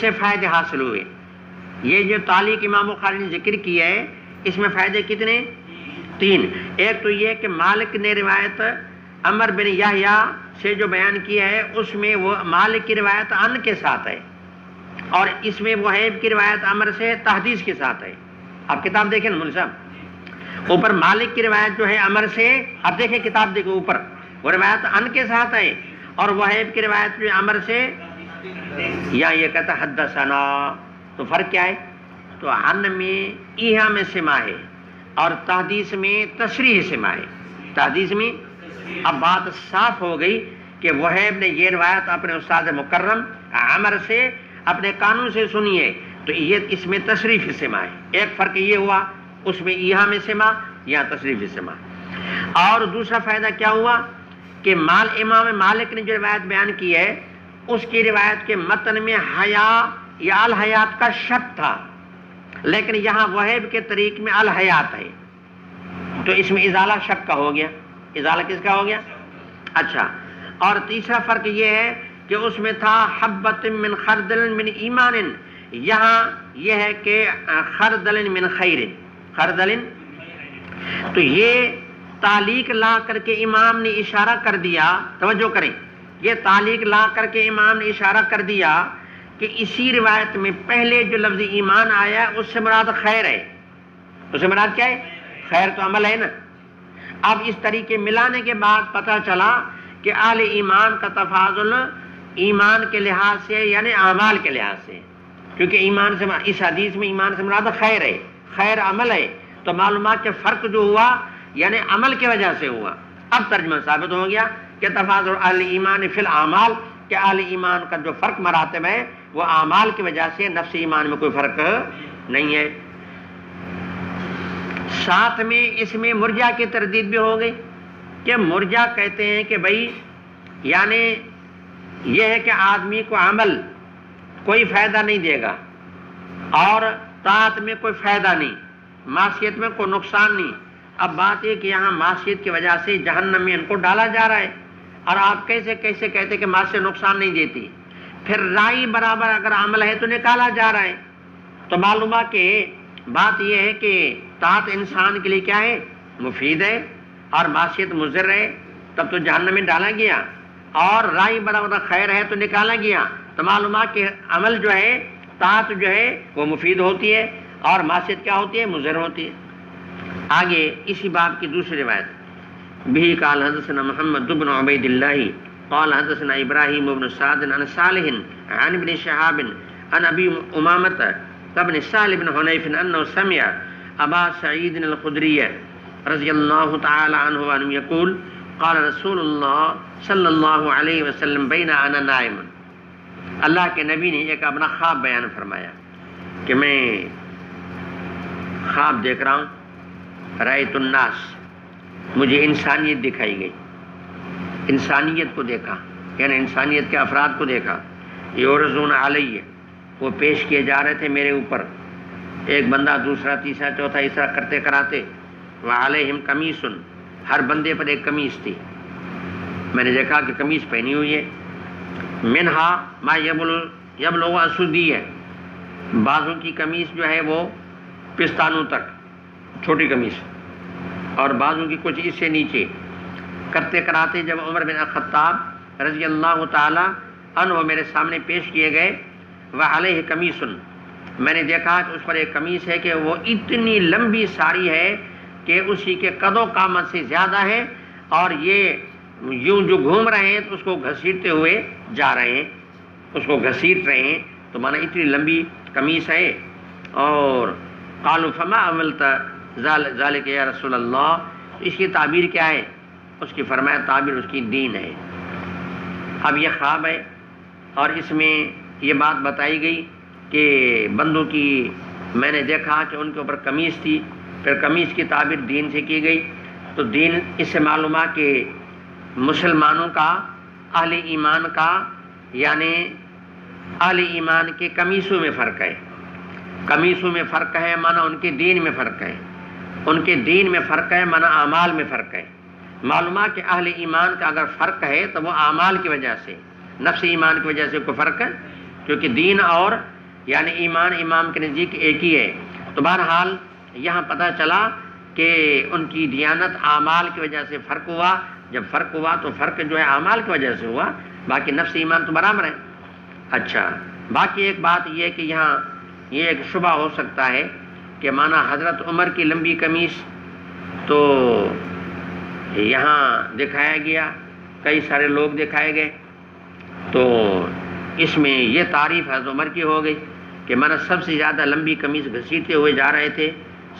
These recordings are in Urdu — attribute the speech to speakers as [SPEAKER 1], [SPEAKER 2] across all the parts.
[SPEAKER 1] سے فائدے حاصل ہوئے. یہ جو تعلیق امام بخاری نے ذکر کی ہے اس میں فائدے کتنے؟ 3. ایک تو یہ کہ مالک نے روایت عمر بن یحییٰ سے جو بیان کی ہے اس میں وہ مالک کی روایت عن کے ساتھ ہے، اور اس میں وہیب کی روایت عمر سے تحدیث کے ساتھ ہے. آپ کتاب دیکھیں نا مول صاحب، اوپر مالک کی روایت جو ہے عمر سے، آپ دیکھیں کتاب دیکھیں اوپر، وہ روایت عن کے ساتھ ہے، اور وہیب کی روایت جو عمر سے، یا یہ کہتا حدثنا. تو فرق کیا ہے؟ تو عن میں ایہا میں سما ہے اور تحدیث میں تصریح سما ہے. تحدیث میں اب بات صاف ہو گئی کہ وہیب نے یہ روایت اپنے استاد مکرم عمر سے اپنے قانون سے سنی ہے، تو یہ اس میں تصریف سما ہے. ایک فرق یہ ہوا اس میں ایہا میں سما یا تصریف سما. اور دوسرا فائدہ کیا ہوا کہ امام مالک نے جو روایت بیان کی ہے اس کی روایت کے متن میں حیا یا الحیات کا شک تھا، لیکن یہاں وہیب کے طریق میں الحیات ہے، تو اس میں ازالہ شک کا ہو گیا. ازالہ کس کا ہو گیا؟ اچھا. اور تیسرا فرق یہ ہے کہ اس میں تھا حبۃ من خردل من ایمان، یہاں یہ ہے کہ خردل من خیر. خردل، تو یہ تعلیق لا کر کے امام نے اشارہ کر دیا، توجہ کریں، یہ تعلیق لا کر کے امام نے اشارہ کر دیا کہ اسی روایت میں پہلے جو لفظ ایمان آیا اس سے مراد خیر ہے. اس سے مراد کیا ہے؟ خیر تو عمل ہے نا. اب اس طریقے ملانے کے بعد پتہ چلا کہ اہل ایمان کا تفاضل ایمان کے لحاظ سے یعنی اعمال کے لحاظ سے، کیونکہ ایمان سے اس حدیث میں ایمان سے مراد خیر ہے، خیر عمل ہے، تو معلومات کے فرق جو ہوا یعنی عمل کی وجہ سے ہوا. اب ترجمہ ثابت ہو گیا کہ تفاضل اہل ایمان فی الاعمال، کہ اہل ایمان کا جو فرق مراتب ہے وہ اعمال کی وجہ سے، نفس ایمان میں کوئی فرق نہیں ہے. ساتھ میں اس میں مرجع کی تردید بھی ہو گئی کہ مرجع کہتے ہیں کہ بھائی یعنی یہ ہے کہ آدمی کو عمل کوئی فائدہ نہیں دے گا اور طاعت میں کوئی فائدہ نہیں، معصیت میں کوئی نقصان نہیں. اب بات یہ کہ یہاں معصیت کی وجہ سے جہنم میں ان کو ڈالا جا رہا ہے، اور آپ کیسے کہتے کہ معصیت نقصان نہیں دیتی، پھر رائی برابر اگر عمل ہے تو نکالا جا رہا ہے. تو معلومہ کہ بات یہ ہے کہ طاعت انسان کے لیے کیا ہے؟ مفید ہے، اور معصیت مضر ہے، تب تو جہنم میں ڈالا گیا، اور رائی برابر خیر ہے تو نکالا گیا. تو معلومہ کہ عمل جو ہے، طاعت جو ہے وہ مفید ہوتی ہے، اور معصیت کیا ہوتی ہے؟ مضر ہوتی ہے. آگے اسی باب کی دوسری روایت بھی قال حدثنا محمد بن عبید اللہ قال حدثنا ابراہیم بن سعد عن صالح عن ابن شہاب عن ابی امامۃ ابن سہل بن حنیف انه سمع ابا سعید الخدری رضی اللہ تعالی عنہ عنہ یقول قال رسول اللہ صلی اللہ علیہ وسلم بین انا نائم. اللہ کے نبی نے ایک اپنا خواب بیان فرمایا کہ میں خواب دیکھ رہا ہوں، رأیت الناس، مجھے انسانیت دکھائی گئی، انسانیت کو دیکھا یعنی انسانیت کے افراد کو دیکھا. یورزون علیہ، وہ پیش کیے جا رہے تھے میرے اوپر، ایک بندہ دوسرا تیسرا چوتھا اس طرح کرتے کراتے. وعلیہم قمیص، ہر بندے پر ایک قمیص تھی. میں نے دیکھا کہ قمیص پہنی ہوئی ہے. منہا ما یبلغ اسدی ہے، بازو کی قمیص جو ہے وہ پستانوں تک، چھوٹی قمیص، اور بازو کی کچھ اس سے نیچے. کرتے کراتے جب عمر بن الخطاب رضی اللہ تعالی عنہ میرے سامنے پیش کیے گئے، وعلیہ قمیص، میں نے دیکھا کہ اس پر ایک قمیص ہے کہ وہ اتنی لمبی ساری ہے کہ اسی کے قد و قامت سے زیادہ ہے، اور یہ یوں جو گھوم رہے ہیں تو اس کو گھسیٹتے ہوئے جا رہے ہیں، اس کو گھسیٹ رہے ہیں، تو مانا اتنی لمبی قمیص ہے. اور قالوا فما عملت ذالک یا رسول اللہ، اس کی تعبیر کیا ہے؟ اس کی فرمایا تعبیر اس کی دین ہے. اب یہ خواب ہے اور اس میں یہ بات بتائی گئی کہ بندوں کی، میں نے دیکھا کہ ان کے اوپر قمیص تھی، پھر قمیص کی تعبیر دین سے کی گئی. تو دین اس سے معلوم ہے کہ مسلمانوں کا، اہل ایمان کا، یعنی اہل ایمان کے قمیصوں میں فرق ہے. قمیصوں میں فرق ہے مانا ان کے دین میں فرق ہے، ان کے دین میں فرق ہے مانا اعمال میں فرق ہے. معلومہ کہ اہل ایمان کا اگر فرق ہے تو وہ اعمال کی وجہ سے، نفس ایمان کی وجہ سے کوئی فرق کیونکہ دین اور یعنی ایمان امام کے نزدیک ایک ہی ہے۔ تو بہرحال یہاں پتہ چلا کہ ان کی دیانت اعمال کی وجہ سے فرق ہوا۔ جب فرق ہوا تو فرق جو ہے اعمال کی وجہ سے ہوا، باقی نفس ایمان تو برابر ہے۔ اچھا، باقی ایک بات یہ کہ یہاں یہ ایک شبہ ہو سکتا ہے کہ مانا حضرت عمر کی لمبی قمیص تو یہاں دکھایا گیا، کئی سارے لوگ دکھائے گئے، تو اس میں یہ تعریف حضرت عمر کی ہو گئی کہ مانا سب سے زیادہ لمبی قمیص گھسیٹتے ہوئے جا رہے تھے،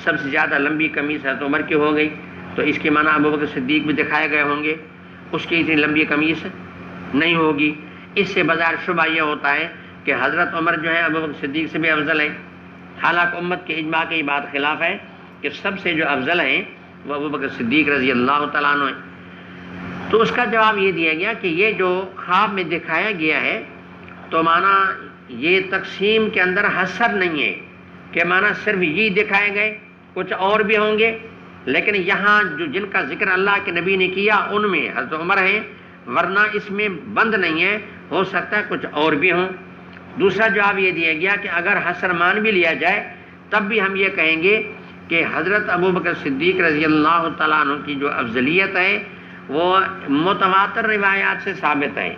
[SPEAKER 1] سب سے زیادہ لمبی قمیص حضرت عمر کی ہو گئی، تو اس کے معنی ابوبکر صدیق بھی دکھائے گئے ہوں گے، اس کی اتنی لمبی قمیص نہیں ہوگی۔ اس سے بظاہر شبہ یہ ہوتا ہے کہ حضرت عمر جو ہے ابوبکر صدیق سے بھی افضل ہے، حالانکہ امت کے اجماع کی بات خلاف ہے کہ سب سے جو افضل ہیں وہ ابوبکر صدیق رضی اللہ تعالیٰ عنہ ہیں۔ تو اس کا جواب یہ دیا گیا کہ یہ جو خواب میں دکھایا گیا ہے تو مانا یہ تقسیم کے اندر حصر نہیں ہے کہ مانا صرف یہ دکھائے گئے، کچھ اور بھی ہوں گے، لیکن یہاں جو جن کا ذکر اللہ کے نبی نے کیا ان میں حضرت عمر ہیں، ورنہ اس میں بند نہیں ہے، ہو سکتا ہے کچھ اور بھی ہوں۔ دوسرا جواب یہ دیا گیا کہ اگر حصر مان بھی لیا جائے تب بھی ہم یہ کہیں گے کہ حضرت ابوبکر صدیق رضی اللہ تعالیٰ عنہ کی جو افضلیت ہے وہ متواتر روایات سے ثابت ہے،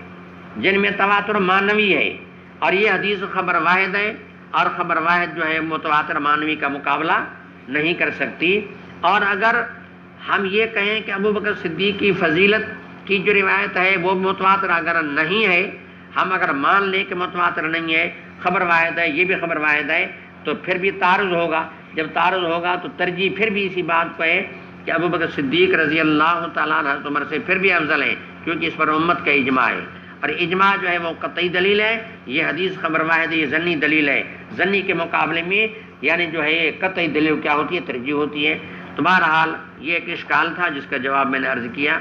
[SPEAKER 1] جن میں تواتر معنوی ہے، اور یہ حدیث خبر واحد ہے، اور خبر واحد جو ہے متواتر معنوی کا مقابلہ نہیں کر سکتی۔ اور اگر ہم یہ کہیں کہ ابوبکر صدیق کی فضیلت کی جو روایت ہے وہ متواتر اگر نہیں ہے، ہم اگر مان لیں کہ متواتر نہیں ہے، خبر واحد ہے، یہ بھی خبر واحد ہے، تو پھر بھی تعارض ہوگا۔ جب تعارض ہوگا تو ترجیح پھر بھی اسی بات کو ہے کہ ابوبکر صدیق رضی اللہ تعالیٰ عنہ حضرت عمر سے پھر بھی افضل ہے، کیونکہ اس پر امت کا اجماع ہے، اور اجماع جو ہے وہ قطعی دلیل ہے۔ یہ حدیث خبر واحد ہے، یہ ظنی دلیل ہے، ظنی کے مقابلے میں یعنی جو ہے قطعی دلیل کیا ہوتی ہے؟ ترجیح ہوتی ہے۔ تو بہرحال یہ ایک اشکال تھا جس کا جواب میں نے عرض کیا۔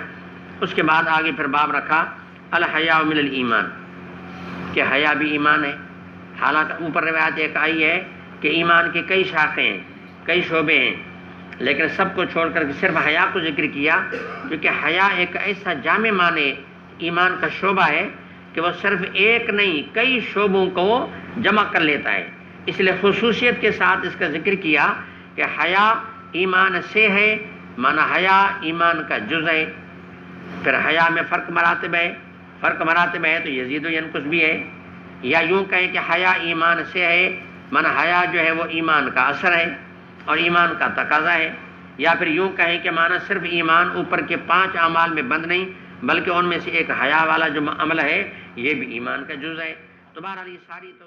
[SPEAKER 1] اس کے بعد آگے پھر باب رکھا الحیاء من الایمان، کہ حیا بھی ایمان ہے۔ حالانکہ اوپر روایت ایک آئی ہے کہ ایمان کی کئی شاخیں ہیں، کئی شعبے ہیں، لیکن سب کو چھوڑ کر صرف حیا کو ذکر کیا، کیونکہ حیا ایک ایسا جامع معنی ایمان کا شعبہ ہے کہ وہ صرف ایک نہیں کئی شعبوں کو جمع کر لیتا ہے، اس لیے خصوصیت کے ساتھ اس کا ذکر کیا کہ حیا ایمان سے ہے، معنی حیا ایمان کا جز ہے۔ پھر حیا میں فرق مراتب ہے تو یزید و ینقص بھی ہے، یا یوں کہیں کہ حیا ایمان سے ہے، معنی حیا جو ہے وہ ایمان کا اثر ہے اور ایمان کا تقاضا ہے، یا پھر یوں کہیں کہ معنی صرف ایمان اوپر کے 5 اعمال میں بند نہیں بلکہ ان میں سے ایک حیا والا جو عمل ہے یہ بھی ایمان کا جز ہے۔ تو بہرحال یہ ساری تو